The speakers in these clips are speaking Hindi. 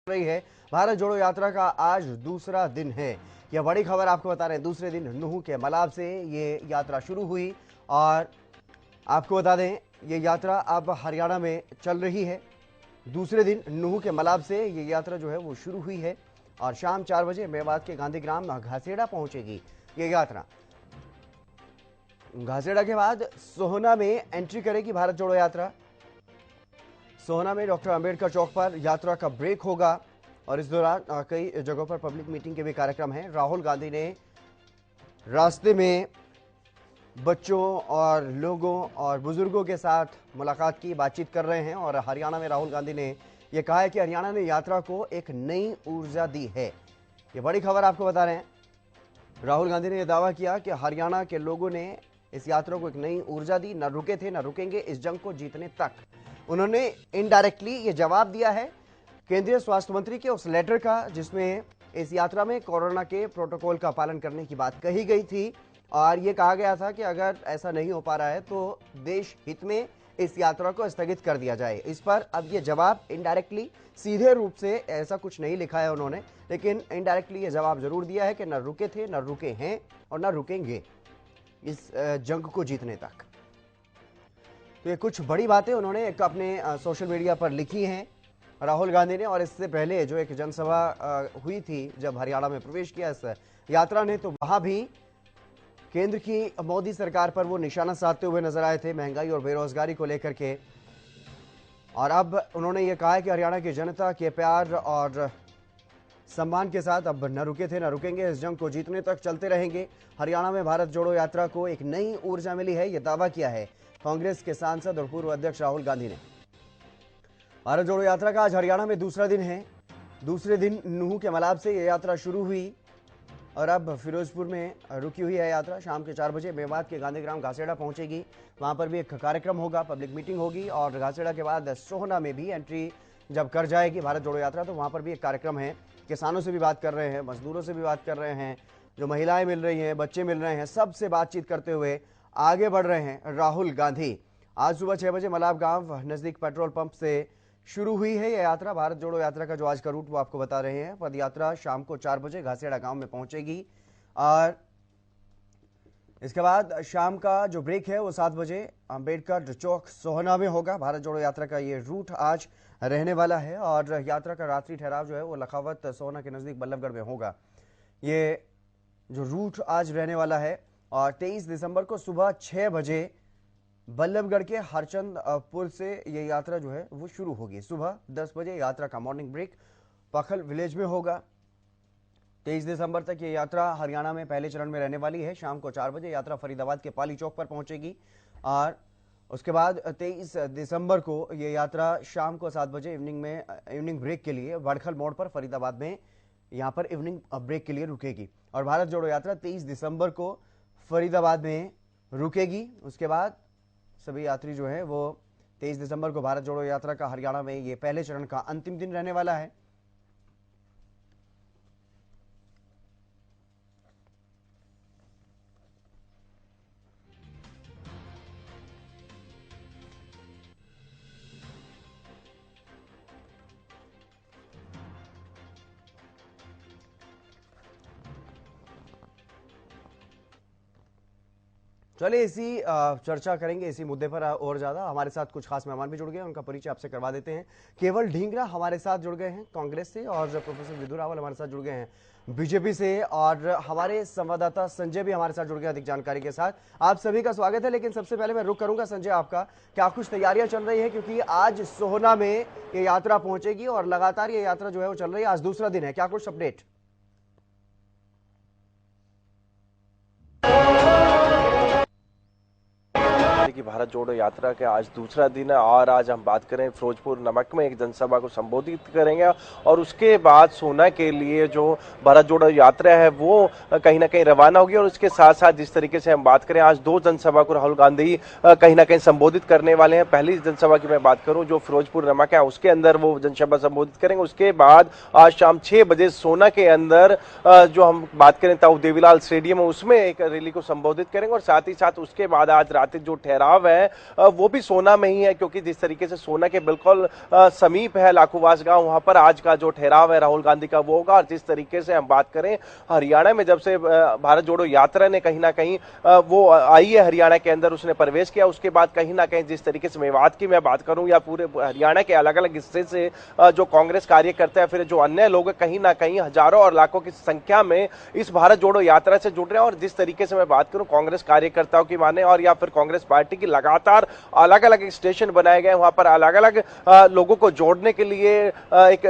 रही है। भारत जोड़ो यात्रा का आज दूसरा दिन है। यह बड़ी खबर आपको बता रहे हैं। दूसरे दिन नूह के मलाब से ये यात्रा शुरू हुई और आपको बता दें ये यात्रा अब हरियाणा में चल रही है। दूसरे दिन नूह के मलाब से ये यात्रा जो है वो शुरू हुई है और शाम 4 बजे मेवात के गांधीग्राम घासेड़ा पहुंचेगी ये यात्रा। घासेड़ा के बाद सोहना में एंट्री करेगी भारत जोड़ो यात्रा। सोहना में डॉक्टर अंबेडकर चौक पर यात्रा का ब्रेक होगा और इस दौरान कई जगहों पर पब्लिक मीटिंग के भी कार्यक्रम हैं। राहुल गांधी ने रास्ते में बच्चों और लोगों और बुजुर्गों के साथ मुलाकात की, बातचीत कर रहे हैं और हरियाणा में राहुल गांधी ने यह कहा है कि हरियाणा ने यात्रा को एक नई ऊर्जा दी है। ये बड़ी खबर आपको बता रहे हैं। राहुल गांधी ने यह दावा किया कि हरियाणा के लोगों ने इस यात्रा को एक नई ऊर्जा दी, न रुके थे न रुकेंगे इस जंग को जीतने तक। उन्होंने इनडायरेक्टली ये जवाब दिया है केंद्रीय स्वास्थ्य मंत्री के उस लेटर का जिसमें इस यात्रा में कोरोना के प्रोटोकॉल का पालन करने की बात कही गई थी और ये कहा गया था कि अगर ऐसा नहीं हो पा रहा है तो देश हित में इस यात्रा को स्थगित कर दिया जाए। इस पर अब ये जवाब इनडायरेक्टली, सीधे रूप से ऐसा कुछ नहीं लिखा है उन्होंने, लेकिन इनडायरेक्टली ये जवाब जरूर दिया है कि न रुके थे न रुके हैं और न रुकेंगे इस जंग को जीतने तक। तो ये कुछ बड़ी बातें उन्होंने एक अपने सोशल मीडिया पर लिखी हैं राहुल गांधी ने। और इससे पहले जो एक जनसभा हुई थी जब हरियाणा में प्रवेश किया इस यात्रा ने, तो वहां भी केंद्र की मोदी सरकार पर वो निशाना साधते हुए नजर आए थे महंगाई और बेरोजगारी को लेकर के। और अब उन्होंने ये कहा है कि हरियाणा की जनता के प्यार और सम्मान के साथ अब न रुके थे न रुकेंगे, इस जंग को जीतने तक चलते रहेंगे। हरियाणा में भारत जोड़ो यात्रा को एक नई ऊर्जा मिली है, यह दावा किया है कांग्रेस के सांसद और पूर्व अध्यक्ष राहुल गांधी ने। भारत जोड़ो यात्रा का आज हरियाणा में दूसरा दिन है। दूसरे दिन नूह के मलाब से यह यात्रा शुरू हुई और अब फिरोजपुर में रुकी हुई है यात्रा। शाम के 4 बजे मेवात के गांधीग्राम घासेड़ा पहुंचेगी। वहां पर भी एक कार्यक्रम होगा, पब्लिक मीटिंग होगी और घासेड़ा के बाद सोहना में भी एंट्री जब कर जाएगी भारत जोड़ो यात्रा तो वहां पर भी एक कार्यक्रम है। किसानों से भी बात कर रहे हैं, मजदूरों से भी बात कर रहे हैं, जो महिलाएं मिल रही हैं, बच्चे मिल रहे हैं, सबसे बातचीत करते हुए आगे बढ़ रहे हैं राहुल गांधी। आज सुबह 6 बजे मलाब गांव नजदीक पेट्रोल पंप से शुरू हुई है यह यात्रा। भारत जोड़ो यात्रा का जो आज का रूट वो आपको बता रहे हैं। पद यात्रा शाम को 4 बजे घासेड़ा गांव में पहुंचेगी और इसके बाद शाम का जो ब्रेक है वो 7 बजे अंबेडकर चौक सोहना में होगा। भारत जोड़ो यात्रा का ये रूट आज रहने वाला है और यात्रा का रात्रि ठहराव जो है वो लखावत सोहना के नजदीक बल्लभगढ़ में होगा। ये जो रूट आज रहने वाला है और 23 दिसंबर को सुबह 6 बजे बल्लभगढ़ के हरचंदपुर से ये यात्रा जो है वो शुरू होगी। सुबह 10 बजे यात्रा का मॉर्निंग ब्रेक पखल विलेज में होगा। 23 दिसंबर तक ये यात्रा हरियाणा में पहले चरण में रहने वाली है। शाम को 4 बजे यात्रा फरीदाबाद के पाली चौक पर पहुंचेगी और उसके बाद 23 दिसंबर को ये यात्रा शाम को 7 बजे इवनिंग ब्रेक के लिए वड़खल मोड़ पर फरीदाबाद में यहाँ पर इवनिंग ब्रेक के लिए रुकेगी और भारत जोड़ो यात्रा 23 दिसंबर को फरीदाबाद में रुकेगी। उसके बाद सभी यात्री जो है वो 23 दिसंबर को भारत जोड़ो यात्रा का हरियाणा में ये पहले चरण का अंतिम दिन रहने वाला है। चलिए इसी चर्चा करेंगे इसी मुद्दे पर और ज्यादा। हमारे साथ कुछ खास मेहमान भी जुड़ गए हैं, उनका परिचय आपसे करवा देते हैं। केवल ढींगरा हमारे साथ जुड़ गए हैं कांग्रेस से और प्रोफेसर विधु रावल हमारे साथ जुड़ गए हैं बीजेपी से और हमारे संवाददाता संजय भी हमारे साथ जुड़ गए अधिक जानकारी के साथ। आप सभी का स्वागत है। लेकिन सबसे पहले मैं रुक करूंगा संजय आपका, क्या कुछ तैयारियां चल रही है क्योंकि आज सोहना में ये यात्रा पहुंचेगी और लगातार ये यात्रा जो है वो चल रही है, आज दूसरा दिन है, क्या कुछ अपडेट? कि भारत जोड़ो यात्रा के आज दूसरा दिन है और आज हम बात करें फिरोजपुर नमक में एक जनसभा को संबोधित करेंगे और उसके बाद सोहना के लिए जो भारत जोड़ो यात्रा है वो कहीं ना कहीं रवाना होगी। और उसके साथ साथ जिस तरीके से हम बात करें आज 2 जनसभा को राहुल गांधी कहीं ना कहीं संबोधित करने वाले हैं। पहली जनसभा की मैं बात करूं जो फिरोजपुर नमक है उसके अंदर वो जनसभा संबोधित करेंगे। उसके बाद आज शाम 6 बजे सोहना के अंदर जो हम बात करें ताऊ देवीलाल स्टेडियम उसमें एक रैली को संबोधित करेंगे और साथ ही साथ उसके बाद आज रात जो ठहराव ठहराव है वो भी सोना में ही है, क्योंकि जिस तरीके से सोना के बिल्कुल समीप है लाखोवास गांव, वहां पर आज का जो ठहराव है राहुल गांधी का वो होगा। और जिस तरीके से हम बात करें हरियाणा में, जब से भारत जोड़ो यात्रा ने कहीं ना कहीं वो आई है हरियाणा के अंदर, उसने प्रवेश किया, उसके बाद कहीं ना कहीं जिस तरीके से मेवात की मैं बात करूं या पूरे हरियाणा के अलग अलग हिस्से से जो कांग्रेस कार्यकर्ता है, फिर जो अन्य लोग कहीं ना कहीं हजारों और लाखों की संख्या में इस भारत जोड़ो यात्रा से जुड़ रहे हैं। और जिस तरीके से मैं बात करूं कांग्रेस कार्यकर्ताओं की माने और या फिर कांग्रेस पार्टी की लगातार अलग अलग स्टेशन बनाए गए, वहां पर अलग अलग लोगों को जोड़ने के लिए एक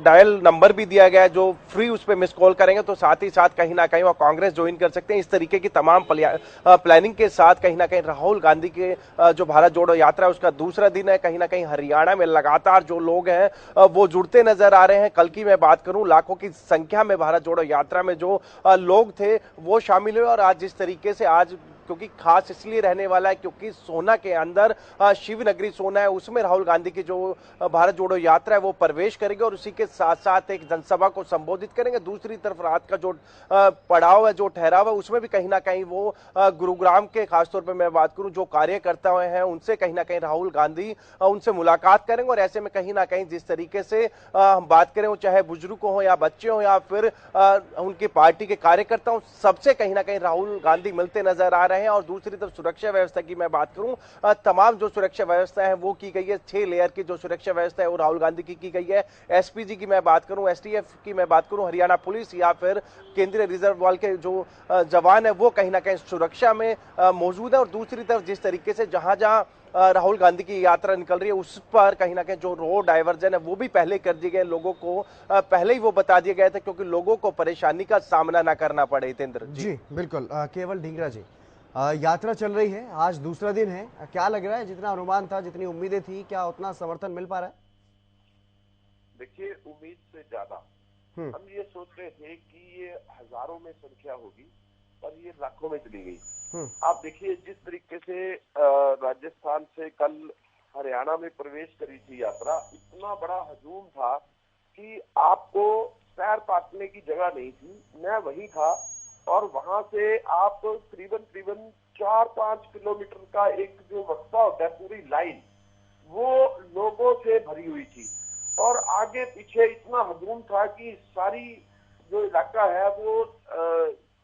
डायल नंबर भी दिया गया है जो फ्री, उस पर मिस कॉल करेंगे तो साथ ही साथ कहीं ना कहीं वो कांग्रेस ज्वाइन कर सकते हैं। इस तरीके की तमाम प्लानिंग के साथ कहीं ना कहीं राहुल गांधी के जो भारत जोड़ो यात्रा है उसका दूसरा दिन है। कहीं ना कहीं हरियाणा में लगातार जो लोग हैं वो जुड़ते नजर आ रहे हैं। कल की मैं बात करूं लाखों की संख्या में भारत जोड़ो यात्रा में जो लोग थे वो शामिल हुए। और आज जिस तरीके से आज, क्योंकि खास इसलिए रहने वाला है क्योंकि सोना के अंदर शिव नगरी सोना है, उसमें राहुल गांधी की जो भारत जोड़ो यात्रा है वो प्रवेश करेंगे और उसी के साथ साथ एक जनसभा को संबोधित करेंगे। दूसरी तरफ रात का जो पड़ाव है, जो ठहराव है, उसमें भी कहीं ना कहीं वो गुरुग्राम के खासतौर पर मैं बात करूं जो कार्यकर्ता हैं उनसे कहीं ना कहीं राहुल गांधी उनसे मुलाकात करेंगे। और ऐसे में कहीं ना कहीं जिस तरीके से हम बात करें वो चाहे बुजुर्ग हो या बच्चे हो या फिर उनकी पार्टी के कार्यकर्ता हो, सबसे कहीं ना कहीं राहुल गांधी मिलते नजर आ रहे हैं। और दूसरी तरफ सुरक्षा व्यवस्था की मैं बात करूं, तमाम जो सुरक्षा व्यवस्था है वो की गई है। 6 लेयर की जो सुरक्षा व्यवस्था है वो राहुल गांधी की गई है। एसपीजी की मैं बात करूं, एसटीएफ की मैं बात करूं, हरियाणा पुलिस या फिर केंद्रीय रिजर्व बल के जो जवान है वो कहीं ना कहीं सुरक्षा में मौजूद है। और दूसरी तरफ जिस तरीके से जहां जहां राहुल गांधी की यात्रा निकल रही है उस पर कहीं ना कहीं जो रोड डाइवर्जन है वो भी पहले कर दिए गए, लोगों को पहले ही वो बता दिया गया था क्योंकि लोगों को परेशानी का सामना ना करना पड़े। हितेंद्र जी बिल्कुल। केवल ढींगरा जी, यात्रा चल रही है, आज दूसरा दिन है, क्या लग रहा है जितना अनुमान था, जितनी उम्मीदें थी, क्या उतना समर्थन मिल पा रहा है? देखिए, उम्मीद से ज्यादा हम ये सोच रहे थे कि ये हजारों में संख्या होगी पर ये लाखों में चली गई। आप देखिए जिस तरीके से राजस्थान से कल हरियाणा में प्रवेश करी थी यात्रा, इतना बड़ा हजूम था कि आपको पैर पाटने की जगह नहीं थी। मैं वही था और वहां से आप करीबन 4-5 किलोमीटर का एक जो रास्ता होता है, पूरी लाइन वो लोगों से भरी हुई थी और आगे पीछे इतना हजूम था कि सारी जो इलाका है वो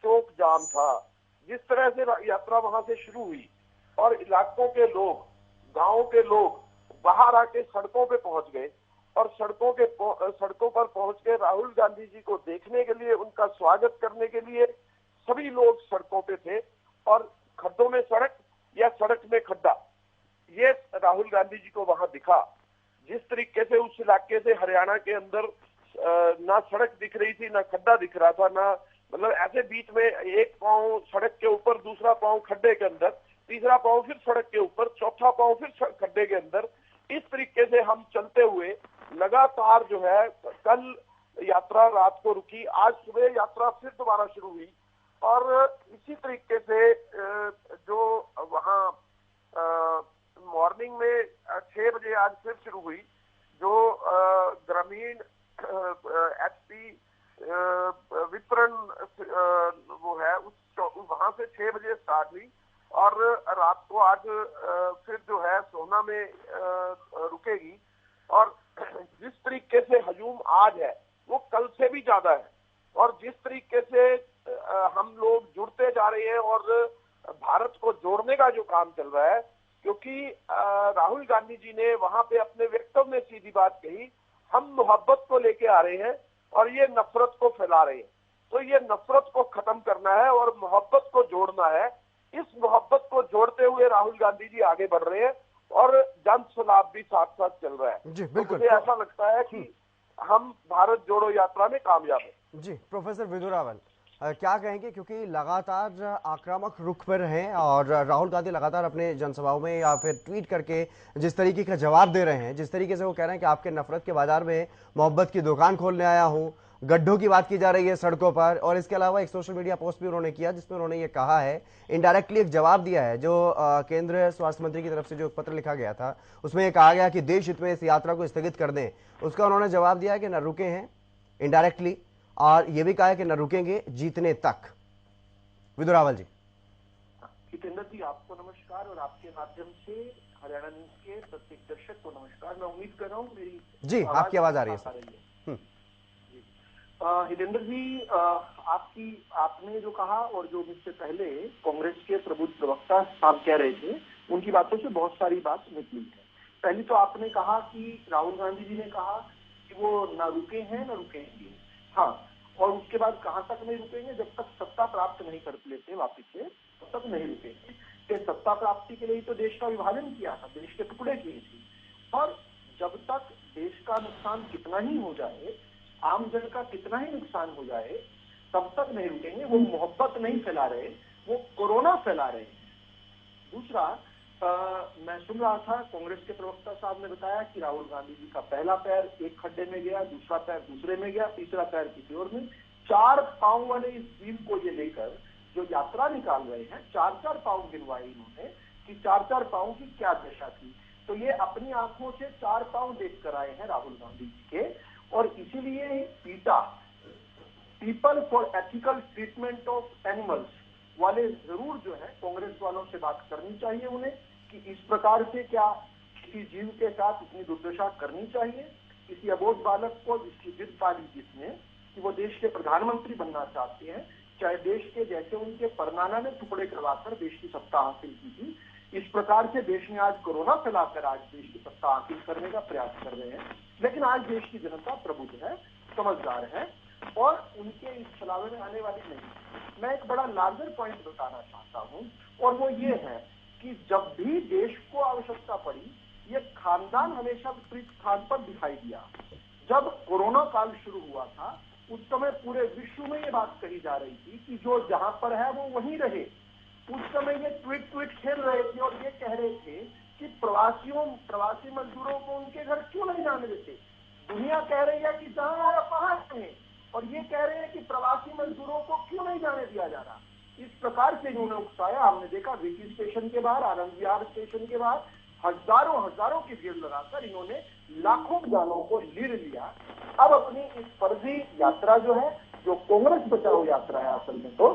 चौक जाम था। जिस तरह से यात्रा वहां से शुरू हुई और इलाकों के लोग, गांवों के लोग बाहर आके सड़कों पे पहुंच गए और सड़कों पर पहुंच के राहुल गांधी जी को देखने के लिए, उनका स्वागत करने के लिए सभी लोग सड़कों पे थे। और खड्डों में सड़क या सड़क में खड्डा, ये राहुल गांधी जी को वहां दिखा। जिस तरीके से उस इलाके से हरियाणा के अंदर ना सड़क दिख रही थी, ना खड्डा दिख रहा था, ना मतलब ऐसे बीच में एक पांव सड़क के ऊपर, दूसरा पांव खड्डे के अंदर, तीसरा पांव फिर सड़क के ऊपर, चौथा पांव फिर खड्डे के अंदर। इस तरीके से हम चलते हुए लगातार जो है, कल यात्रा रात को रुकी, आज सुबह यात्रा फिर दोबारा शुरू हुई और इसी तरीके से जो वहाँ मॉर्निंग में 6 बजे आज फिर शुरू हुई, जो ग्रामीण एचपी वितरण वो है वहां से 6 बजे स्टार्ट हुई और रात को आज फिर जो है सोहना में रुकेगी। और जिस तरीके से हजूम आज है वो कल से भी ज्यादा है और जिस तरीके से हम लोग जुड़ते जा रहे हैं और भारत को जोड़ने का जो काम चल रहा है, क्योंकि राहुल गांधी जी ने वहां पे अपने वक्तव्य में सीधी बात कही, हम मोहब्बत को लेके आ रहे हैं और ये नफरत को फैला रहे हैं। तो ये नफरत को खत्म करना है और मोहब्बत को जोड़ना है। इस मोहब्बत को जोड़ते हुए राहुल गांधी जी आगे बढ़ रहे हैं और जन सलाब भी साथ साथ चल रहा है। जी बिल्कुल। तो मुझे ऐसा लगता है कि हम भारत जोड़ो यात्रा में कामयाब है। जी प्रोफेसर विदुरावल, क्या कहेंगे, क्योंकि लगातार आक्रामक रुख पर हैं और राहुल गांधी लगातार अपने जनसभाओं में या फिर ट्वीट करके जिस तरीके का जवाब दे रहे हैं, जिस तरीके से वो कह रहे हैं कि आपके नफरत के बाजार में मोहब्बत की दुकान खोलने आया हूं, गड्ढों की बात की जा रही है सड़कों पर, और इसके अलावा एक सोशल मीडिया पोस्ट भी उन्होंने किया जिसमें उन्होंने ये कहा है, इनडायरेक्टली एक जवाब दिया है जो केंद्रीय स्वास्थ्य मंत्री की तरफ से जो पत्र लिखा गया था उसमें यह कहा गया कि देश हित में इस यात्रा को स्थगित कर दें। उसका उन्होंने जवाब दिया है कि न रुके हैं इनडायरेक्टली, और यह भी कहा है कि न रुकेंगे जीतने तक। विदुरावल जी। जितेंद्र जी, आपको नमस्कार। नमस्कार और आपके माध्यम से हरियाणा न्यूज के प्रत्येक दर्शक को नमस्कार। मैं उम्मीद कर रहा हूँ मेरी जी आपकी आवाज आ रही है। हितेंद्र जी, आपने जो कहा और जो मुझसे पहले कांग्रेस के प्रबुद्ध प्रवक्ता साहब कह रहे थे, उनकी बातों से बहुत सारी बात निकली है। पहली तो आपने कहा कि राहुल गांधी जी ने कहा कि वो ना रुके हैं ना रुकेंगे। हाँ, और उसके बाद कहां तक नहीं रुकेंगे, जब तक सत्ता प्राप्त नहीं कर लेते वापिस से तब तक नहीं रुकेंगे। कि सत्ता प्राप्ति के लिए तो देश का विभाजन किया था, देश के टुकड़े किए थे, और जब तक देश का नुकसान कितना ही हो जाए, आम जन का कितना ही नुकसान हो जाए, तब तक नहीं रुकेंगे। वो मोहब्बत नहीं फैला रहे, वो कोरोना फैला रहे हैं। दूसरा, मैं सुन रहा था कांग्रेस के प्रवक्ता साहब ने बताया कि राहुल गांधी जी का पहला पैर एक खड्डे में गया, दूसरा पैर दूसरे में गया, तीसरा पैर किसी और में। 4 पांव वाले इस व्हील को ये लेकर जो यात्रा निकाल रहे हैं, 4-4 पांव गिनवाए इन्होंने कि 4-4 पांव की क्या दशा थी। तो ये अपनी आंखों से 4 पांव देख कर आए हैं राहुल गांधी जी के, और इसीलिए पीटा people for ethical treatment of animals वाले जरूर जो है कांग्रेस वालों से बात करनी चाहिए उन्हें कि इस प्रकार से क्या किसी जीव के साथ इतनी दुर्दशा करनी चाहिए। किसी अबोध बालक को जिसकी जिद पाली जिसने कि वो देश के प्रधानमंत्री बनना चाहते हैं, चाहे देश के जैसे उनके परनाना ने टुकड़े करवाकर देश की सत्ता हासिल की थी, इस प्रकार से देश ने आज कोरोना फैलाकर आज देश की सत्ता हासिल करने का प्रयास कर रहे हैं। लेकिन आज देश की जनता प्रबुद्ध है, समझदार है और उनके इस छलावे में आने वाली नहीं। मैं एक बड़ा लार्जर पॉइंट बताना चाहता हूं, और वो ये है कि जब भी देश को आवश्यकता पड़ी, ये खानदान हमेशा विपरीत स्थान पर दिखाई दिया। जब कोरोना काल शुरू हुआ था, उस समय पूरे विश्व में ये बात कही जा रही थी कि जो जहां पर है वो वहीं रहे। उस समय ये ट्वीट खेल रहे थे और ये कह रहे थे कि प्रवासी मजदूरों को उनके घर क्यों नहीं जाने देते। दुनिया कह रही है कि जहां है वहां हैं, और ये कह रहे हैं कि प्रवासी मजदूरों को क्यों नहीं जाने दिया जा रहा। इस प्रकार से इन्होंने उकसाया। हमने देखा वीटी स्टेशन के बाहर, आनंद विहार स्टेशन के बाहर हजारों की भीड़ लगाकर इन्होंने लाखों जानों को लील लिया। अब अपनी इस फर्जी यात्रा जो है, जो कांग्रेस बचाओ यात्रा है, असल में तो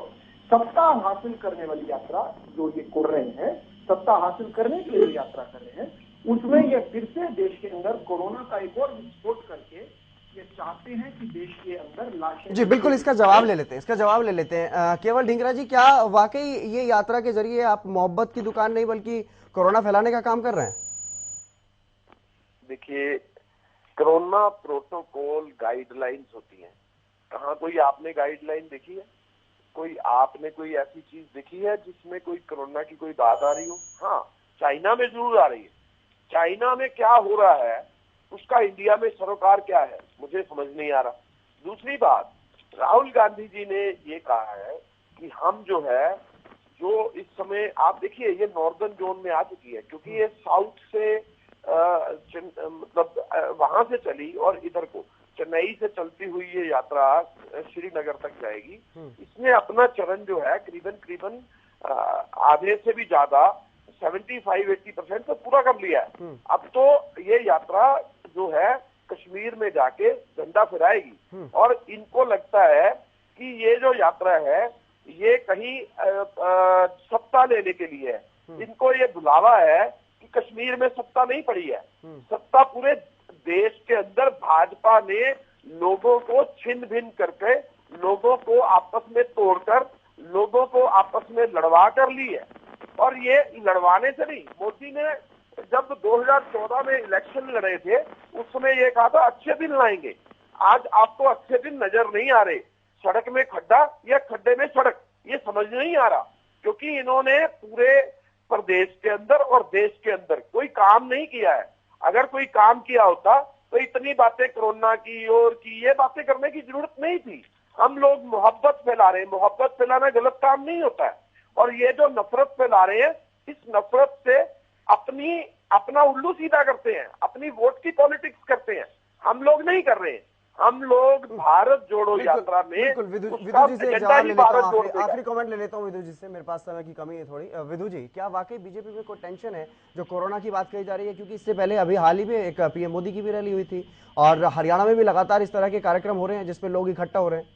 सत्ता हासिल करने वाली यात्रा जो ये कर रहे हैं, सत्ता हासिल करने के लिए यात्रा कर रहे हैं, उसमें ये फिर से देश के अंदर कोरोना का एक और विस्फोट करके ये चाहते हैं कि देश के अंदर लाशें। जी बिल्कुल, इसका जवाब ले लेते हैं। केवल ढींगरा जी, क्या वाकई ये यात्रा के जरिए आप मोहब्बत की दुकान नहीं बल्कि कोरोना फैलाने का काम कर रहे हैं? देखिए, कोरोना प्रोटोकॉल गाइडलाइंस होती हैं। कहाँ कोई आपने गाइडलाइन देखी है? आपने कोई ऐसी चीज देखी है जिसमें कोई कोरोना की कोई बात आ रही हो? हाँ, चाइना में जरूर आ रही है। चाइना में क्या हो रहा है उसका इंडिया में सरोकार क्या है, मुझे समझ नहीं आ रहा। दूसरी बात, राहुल गांधी जी ने ये कहा है कि हम जो है, जो इस समय आप देखिए ये नॉर्दर्न जोन में आ चुकी है, क्योंकि ये साउथ से मतलब वहां से चली और इधर को चेन्नई से चलती हुई ये यात्रा श्रीनगर तक जाएगी। इसने अपना चरण जो है करीबन आधे से भी ज्यादा 75-80% तो पूरा कर लिया है। अब तो ये यात्रा जो है कश्मीर में जाके झंडा फहराएगी, और इनको लगता है कि ये जो यात्रा है ये कहीं सत्ता लेने के लिए है। इनको ये बुलावा है कि कश्मीर में सत्ता नहीं पड़ी है, सत्ता पूरे देश के अंदर भाजपा ने लोगों को छिन्न भिन्न करके, लोगों को आपस में तोड़कर, लोगों को आपस में लड़वा कर ली है। और ये लड़वाने से नहीं, मोदी ने जब 2014 में इलेक्शन लड़े थे उस समय ये कहा था अच्छे दिन लाएंगे। आज आपको अच्छे दिन नजर नहीं आ रहे। सड़क में खड्डा या खड्डे में सड़क, ये समझ नहीं आ रहा, क्योंकि इन्होंने पूरे प्रदेश के अंदर और देश के अंदर कोई काम नहीं किया है। अगर कोई काम किया होता तो इतनी बातें कोरोना की और की ये बातें करने की जरूरत नहीं थी। हम लोग मोहब्बत फैला रहे हैं, मोहब्बत फैलाना गलत काम नहीं होता है। और ये जो नफरत फैला रहे हैं, इस नफरत से अपना उल्लू सीधा करते हैं, अपनी वोट की पॉलिटिक्स करते हैं। हम लोग नहीं कर रहे हैं। हम लोग भारत जोड़ो यात्रा में विधु जी से जवाब ले लेता हूं, आखिरी कमेंट ले लेता हूं विधु जी से, मेरे पास समय की कमी है थोड़ी। विधु जी, क्या वाकई बीजेपी में कोई टेंशन है जो कोरोना की बात कही जा रही है? क्योंकि इससे पहले अभी हाल ही में एक पीएम मोदी की भी रैली हुई थी और हरियाणा में भी लगातार इस तरह के कार्यक्रम हो रहे हैं जिसपे लोग इकट्ठा हो रहे हैं।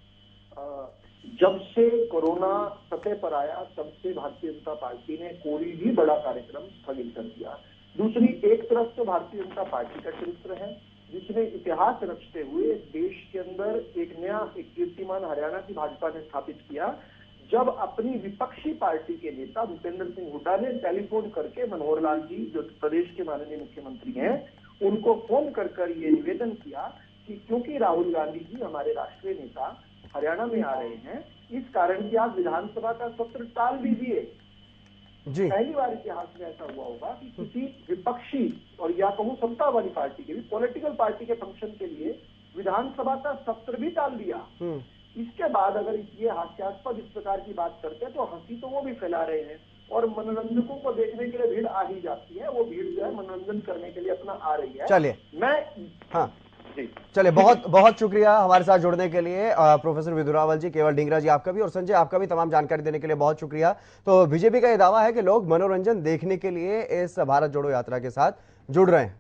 जब से कोरोना सतह पर आया तब से भारतीय जनता पार्टी ने कोई भी बड़ा कार्यक्रम स्थगित कर दिया। दूसरी, एक तरफ तो भारतीय जनता पार्टी का चरित्र है जिसने इतिहास रचते हुए देश के अंदर एक कीर्तिमान हरियाणा की भाजपा ने स्थापित किया, जब अपनी विपक्षी पार्टी के नेता भूपेंद्र सिंह हुड्डा ने टेलीफोन करके मनोहर लाल जी जो प्रदेश के माननीय मुख्यमंत्री हैं उनको फोन कर ये निवेदन किया कि क्योंकि राहुल गांधी जी हमारे राष्ट्रीय नेता हरियाणा में आ रहे हैं, इस कारण की आप विधानसभा का सत्र टाल दीजिए। पहली बार इतिहास में ऐसा हुआ होगा कि किसी विपक्षी और या कहूं सत्ता वाली पार्टी के भी पॉलिटिकल पार्टी के फंक्शन के लिए विधानसभा का सत्र भी टाल दिया। इसके बाद अगर ये हास्यास्पद इस प्रकार की बात करते हैं तो हंसी तो वो भी फैला रहे हैं और मनोरंजकों को देखने के लिए भीड़ आ ही जाती है। वो भीड़ जो है मनोरंजन करने के लिए अपना आ रही है। चलिए चलिए, बहुत बहुत शुक्रिया हमारे साथ जुड़ने के लिए प्रोफेसर विदुरावल जी, केवल ढींगरा जी आपका भी और संजय आपका भी तमाम जानकारी देने के लिए बहुत शुक्रिया। तो बीजेपी का यह दावा है कि लोग मनोरंजन देखने के लिए इस भारत जोड़ो यात्रा के साथ जुड़ रहे हैं।